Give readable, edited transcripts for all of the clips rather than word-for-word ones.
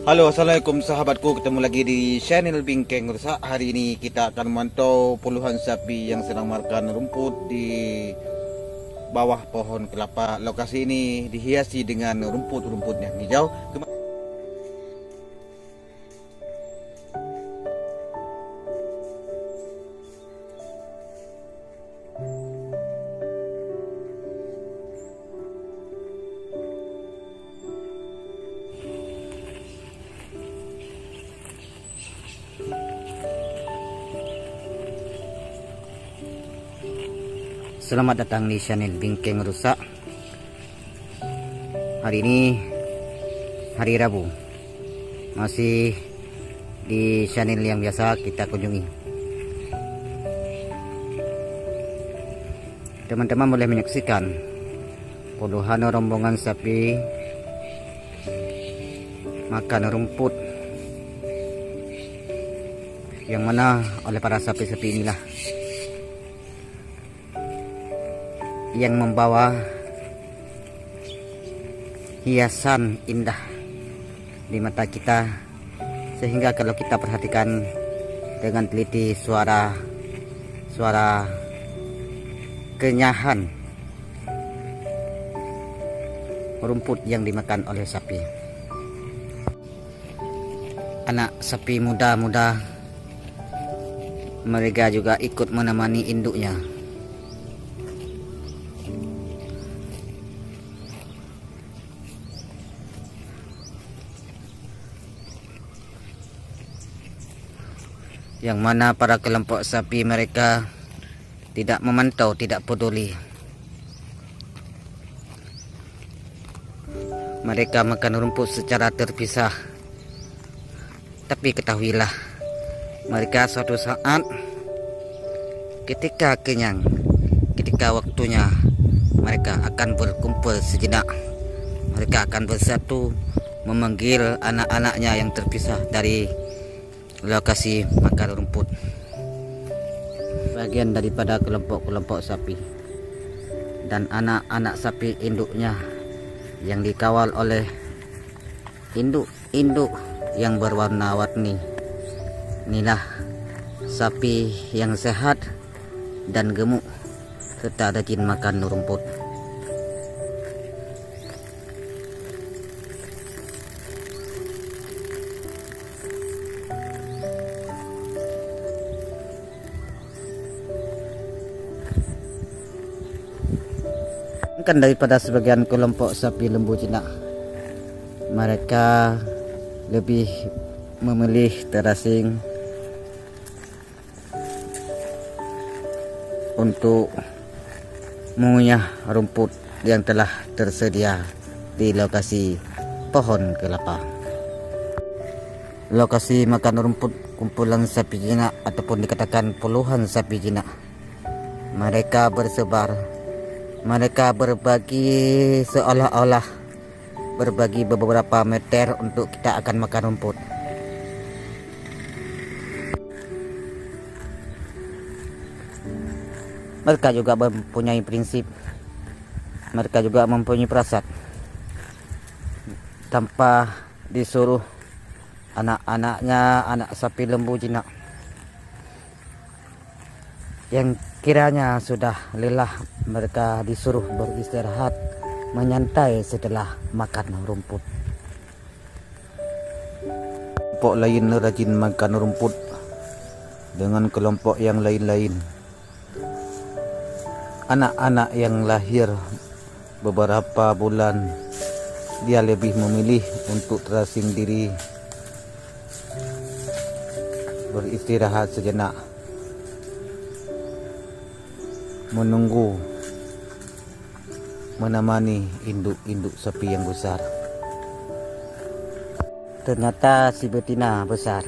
Halo, assalamualaikum sahabatku. Ketemu lagi di channel Bingkeng Rusak. Hari ini kita akan memantau puluhan sapi yang sedang makan rumput di bawah pohon kelapa. Lokasi ini dihiasi dengan rumput-rumput yang hijau. Selamat datang di channel Bingkeng Rusak. Hari ini hari Rabu, masih di channel yang biasa kita kunjungi. Teman-teman boleh menyaksikan puluhan rombongan sapi makan rumput, yang mana oleh para sapi-sapi inilah yang membawa hiasan indah di mata kita, sehingga kalau kita perhatikan dengan teliti suara kenyahan rumput yang dimakan oleh sapi. Anak sapi muda-muda mereka juga ikut menemani induknya. Yang mana para kelompok sapi mereka tidak memantau, tidak peduli. Mereka makan rumput secara terpisah. Tapi ketahuilah, mereka suatu saat ketika kenyang, ketika waktunya, mereka akan berkumpul sejenak. Mereka akan bersatu memanggil anak-anaknya yang terpisah dari lokasi makan rumput. Bagian daripada kelompok-kelompok sapi dan anak-anak sapi induknya yang dikawal oleh induk-induk yang berwarna-warni. Inilah sapi yang sehat dan gemuk serta rajin makan rumput. Kan daripada sebagian kelompok sapi lembu jinak, mereka lebih memilih terasing untuk mengunyah rumput yang telah tersedia di lokasi pohon kelapa. Lokasi makan rumput kumpulan sapi jinak ataupun dikatakan puluhan sapi jinak. Mereka bersebar, mereka berbagi seolah-olah berbagi beberapa meter untuk kita akan makan rumput. Mereka juga mempunyai prinsip, mereka juga mempunyai perasaan. Tanpa disuruh anak-anaknya, anak sapi lembu jinak yang kiranya sudah lelah, mereka disuruh beristirahat, menyantai setelah makan rumput. Kelompok lain rajin makan rumput dengan kelompok yang lain-lain. Anak-anak yang lahir beberapa bulan, dia lebih memilih untuk terasing diri, beristirahat sejenak, menunggu menemani induk-induk sapi yang besar. Ternyata si betina besar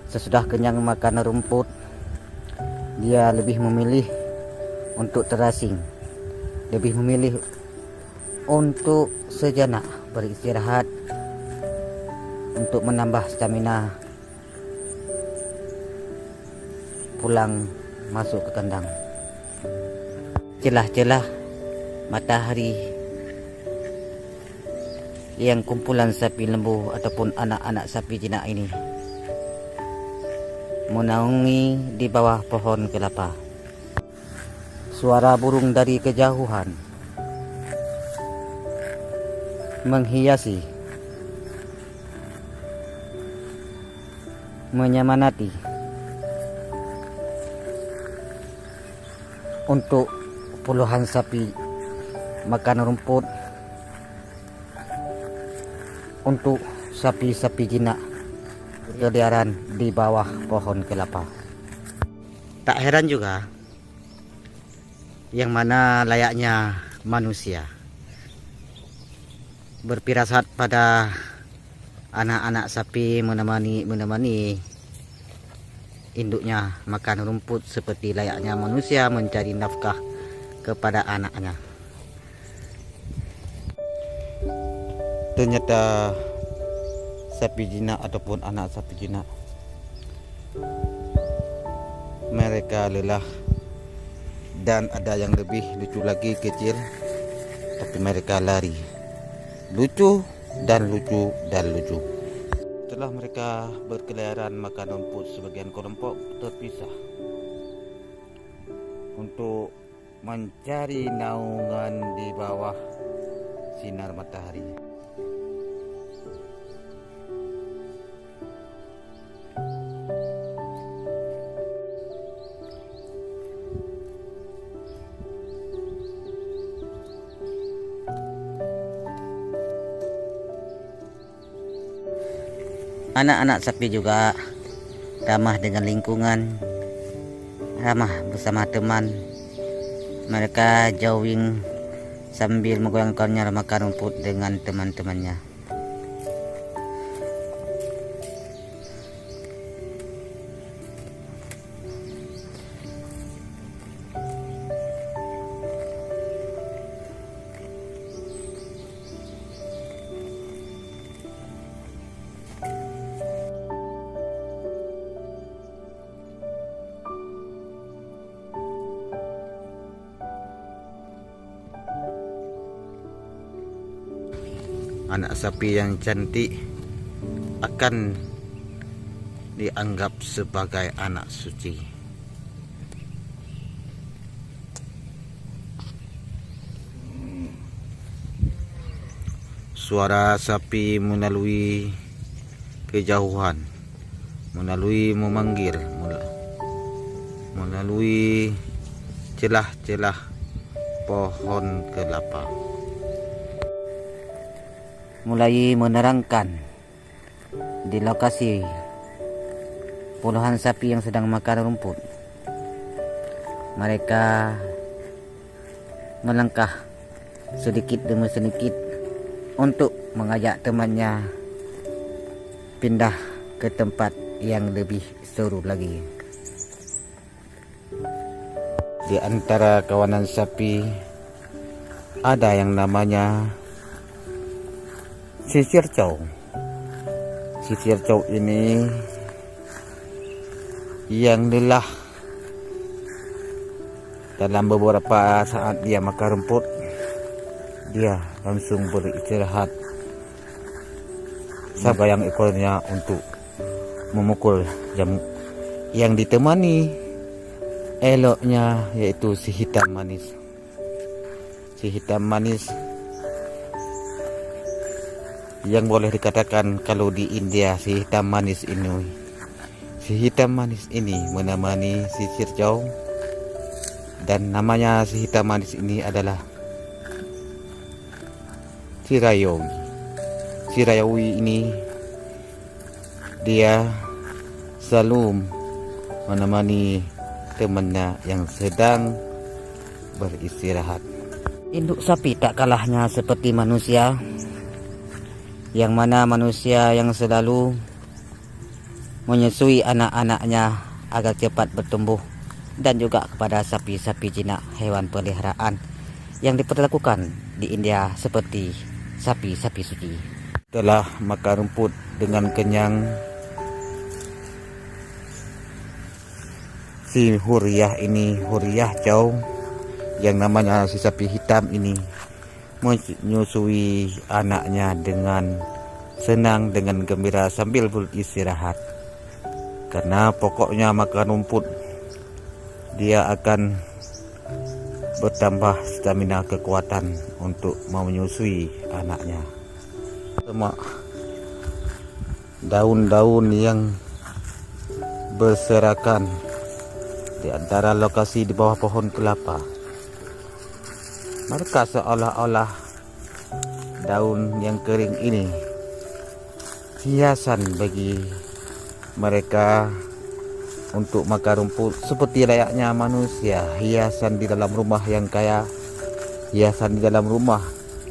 sesudah kenyang makan rumput, dia lebih memilih untuk terasing, lebih memilih untuk sejenak beristirahat untuk menambah stamina pulang masuk ke kandang. Celah-celah matahari yang kumpulan sapi lembu ataupun anak-anak sapi jinak ini menaungi di bawah pohon kelapa. Suara burung dari kejauhan menghiasi, menyemanati untuk puluhan sapi makan rumput, untuk sapi-sapi jinak berkeliaran di bawah pohon kelapa. Tak heran juga yang mana layaknya manusia berpirasat pada anak-anak sapi menemani induknya makan rumput seperti layaknya manusia mencari nafkah kepada anaknya. Ternyata sapi jinak ataupun anak sapi jinak mereka lelah, dan ada yang lebih lucu lagi kecil tapi mereka lari. Lucu dan lucu dan lucu. Setelah mereka berkeliaran makan rumput, sebagian kelompok terpisah untuk mencari naungan di bawah sinar matahari. Anak-anak sapi juga ramah dengan lingkungan, ramah bersama teman. Mereka jogging sambil menggoyangkannya makan rumput dengan teman-temannya. Anak sapi yang cantik akan dianggap sebagai anak suci. Suara sapi melalui kejauhan, memanggil, melalui celah-celah pohon kelapa, mulai menerangkan di lokasi puluhan sapi yang sedang makan rumput. Mereka melangkah sedikit demi sedikit untuk mengajak temannya pindah ke tempat yang lebih seru lagi. Di antara kawanan sapi ada yang namanya sisir cow. Sisir cow ini yang lelah dalam beberapa saat dia makan rumput, dia langsung beristirahat sabayang ekornya untuk memukul jamu yang ditemani eloknya, yaitu si hitam manis. Si hitam manis yang boleh dikatakan kalau di India si hitam manis ini menemani si sirjau, dan namanya si hitam manis ini adalah Sirayogi. Sirayogi ini dia selalu menemani temannya yang sedang beristirahat. Induk sapi tak kalahnya seperti manusia, yang mana manusia yang selalu menyusui anak-anaknya agar cepat bertumbuh, dan juga kepada sapi-sapi jinak, hewan peliharaan yang diperlakukan di India seperti sapi-sapi suci. Telah makan rumput dengan kenyang, si huriyah cow yang namanya si sapi hitam ini menyusui anaknya dengan senang, dengan gembira sambil beristirahat. Karena pokoknya makan rumput, dia akan bertambah stamina, kekuatan untuk menyusui anaknya. Semua daun-daun yang berserakan di antara lokasi di bawah pohon kelapa, mereka seolah-olah daun yang kering ini hiasan bagi mereka untuk makan rumput, seperti layaknya manusia. Hiasan di dalam rumah yang kaya, hiasan di dalam rumah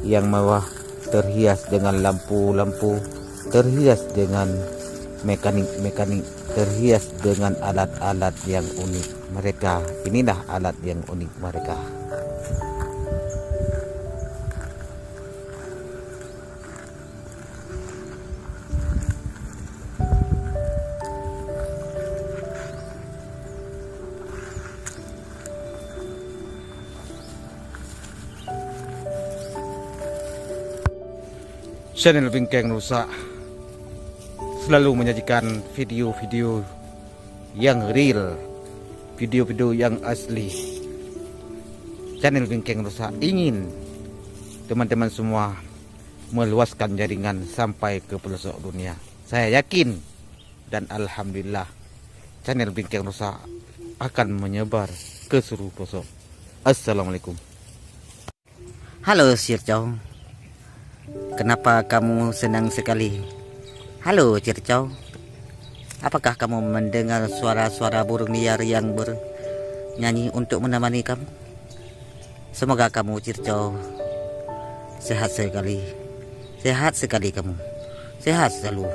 yang mewah, terhias dengan lampu-lampu, terhias dengan mekanik-mekanik, terhias dengan alat-alat yang unik. Inilah alat yang unik mereka. Channel Bingkeng Nusa selalu menyajikan video-video yang real, video-video yang asli. Channel Bingkeng Nusa ingin teman-teman semua meluaskan jaringan sampai ke pelosok dunia. Saya yakin dan alhamdulillah channel Bingkeng Nusa akan menyebar ke seluruh pelosok. Assalamualaikum. Halo Sircau, kenapa kamu senang sekali? Halo Circau, apakah kamu mendengar suara-suara burung liar yang bernyanyi untuk menemani kamu? Semoga kamu Circau sehat sekali. Sehat sekali kamu. Sehat selalu.